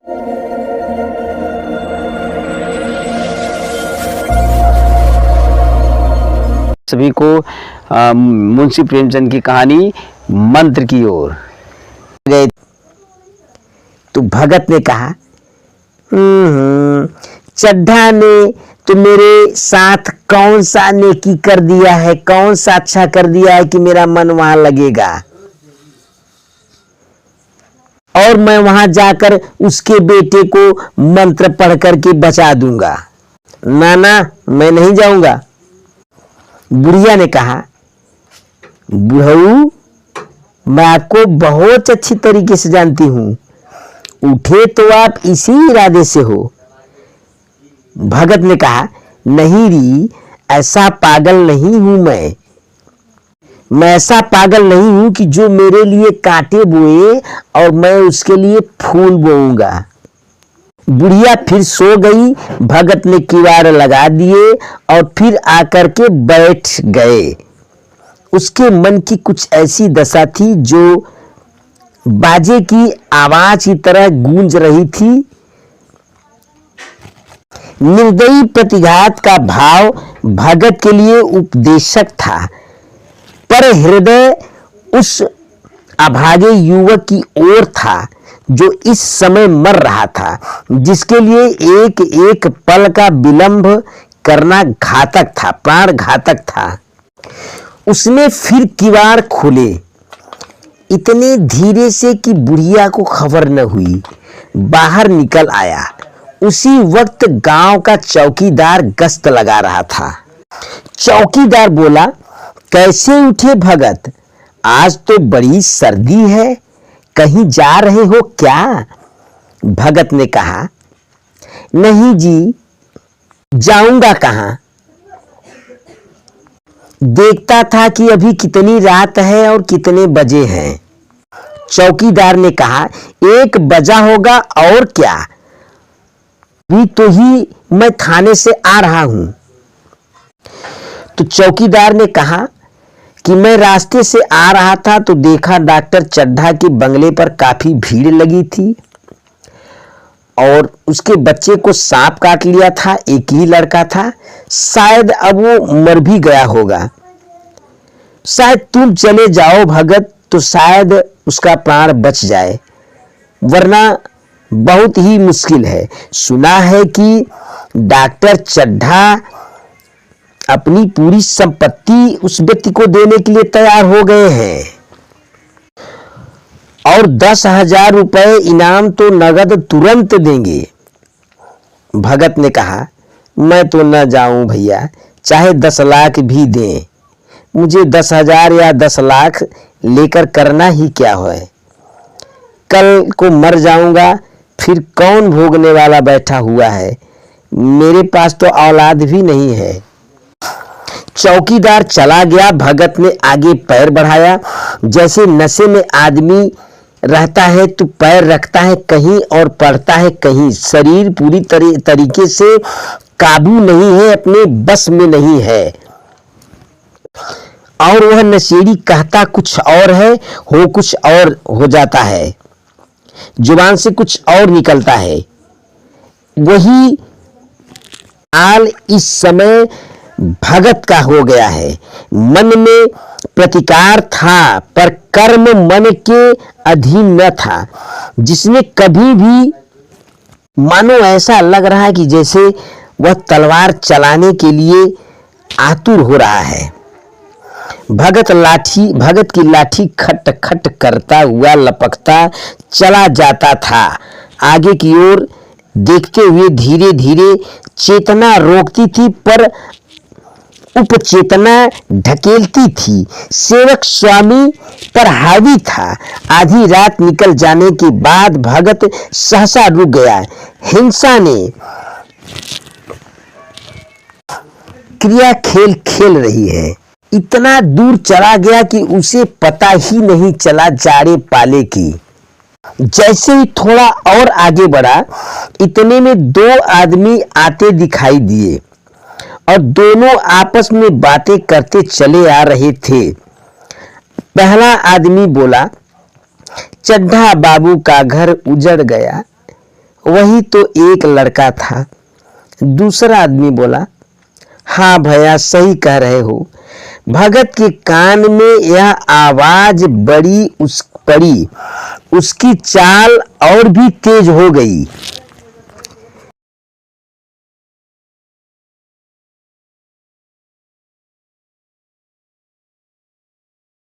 सभी को मुंशी प्रेमचंद की कहानी मंत्र की ओर गए तो भगत ने कहा, चड्ढा ने तो मेरे साथ कौन सा नेकी कर दिया है, कौन सा अच्छा कर दिया है कि मेरा मन वहां लगेगा और मैं वहां जाकर उसके बेटे को मंत्र पढ़ करके बचा दूंगा। ना ना, मैं नहीं जाऊंगा। बुढ़िया ने कहा, बुढ़ऊ, मैं आपको बहुत अच्छी तरीके से जानती हूं, उठे तो आप इसी इरादे से हो। भगत ने कहा, नहीं री, ऐसा पागल नहीं हूं मैं ऐसा पागल नहीं हूं कि जो मेरे लिए कांटे बोए और मैं उसके लिए फूल बोऊंगा। बुढ़िया फिर सो गई। भगत ने किवाड़ लगा दिए और फिर आकर के बैठ गए। उसके मन की कुछ ऐसी दशा थी जो बाजे की आवाज की तरह गूंज रही थी। निर्दयी प्रतिघात का भाव भगत के लिए उपदेशक था, पर हृदय उस अभागे युवक की ओर था जो इस समय मर रहा था, जिसके लिए एक एक पल का विलंब करना घातक था, प्राण घातक था। उसने फिर किवाड़ खोले, इतने धीरे से कि बुढ़िया को खबर न हुई। बाहर निकल आया। उसी वक्त गांव का चौकीदार गश्त लगा रहा था। चौकीदार बोला, कैसे उठे भगत? आज तो बड़ी सर्दी है, कहीं जा रहे हो क्या? भगत ने कहा, नहीं जी, जाऊंगा कहां? देखता था कि अभी कितनी रात है और कितने बजे हैं। चौकीदार ने कहा, 1 बजा होगा और क्या, अभी तो ही मैं थाने से आ रहा हूं। तो चौकीदार ने कहा कि मैं रास्ते से आ रहा था तो देखा डॉक्टर चड्ढा के बंगले पर काफी भीड़ लगी थी और उसके बच्चे को सांप काट लिया था। एक ही लड़का था, शायद अब वो मर भी गया होगा। शायद तुम चले जाओ भगत तो शायद उसका प्राण बच जाए, वरना बहुत ही मुश्किल है। सुना है कि डॉक्टर चड्ढा अपनी पूरी संपत्ति उस व्यक्ति को देने के लिए तैयार हो गए हैं और 10,000 रुपए इनाम तो नगद तुरंत देंगे। भगत ने कहा, मैं तो न जाऊं भैया, चाहे 10 लाख भी दें, मुझे 10,000 या 10 लाख लेकर करना ही क्या है? कल को मर जाऊंगा, फिर कौन भोगने वाला बैठा हुआ है? मेरे पास तो औलाद भी नहीं है। चौकीदार चला गया। भगत ने आगे पैर बढ़ाया। जैसे नशे में आदमी रहता है तो पैर रखता है कहीं और पड़ता है कहीं। शरीर पूरी तरीके से काबू नहीं है, अपने बस में नहीं है और वह नशेड़ी कहता कुछ और है, हो कुछ और हो जाता है, जुबान से कुछ और निकलता है। वही हाल इस समय भगत का हो गया है। मन में प्रतिकार था पर कर्म मन के अधीन न था, जिसने कभी भी मानो ऐसा लग रहा है कि जैसे वह तलवार चलाने के लिए आतुर हो रहा है। भगत की लाठी खट खट करता हुआ लपकता चला जाता था। आगे की ओर देखते हुए धीरे धीरे चेतना रोकती थी पर उपचेतना ढकेलती थी। सेवक स्वामी पर हावी था। आधी रात निकल जाने के बाद भगत सहसा रुक गया। हिंसा ने क्रिया खेल रही है। इतना दूर चला गया कि उसे पता ही नहीं चला जाड़े पाले की। जैसे ही थोड़ा और आगे बढ़ा, इतने में 2 आदमी आते दिखाई दिए और दोनों आपस में बातें करते चले आ रहे थे। पहला आदमी बोला, चड्ढा बाबू का घर उजड़ गया, वही तो एक लड़का था। दूसरा आदमी बोला, हाँ भैया सही कह रहे हो। भगत के कान में यह आवाज पड़ी, उसकी चाल और भी तेज हो गई।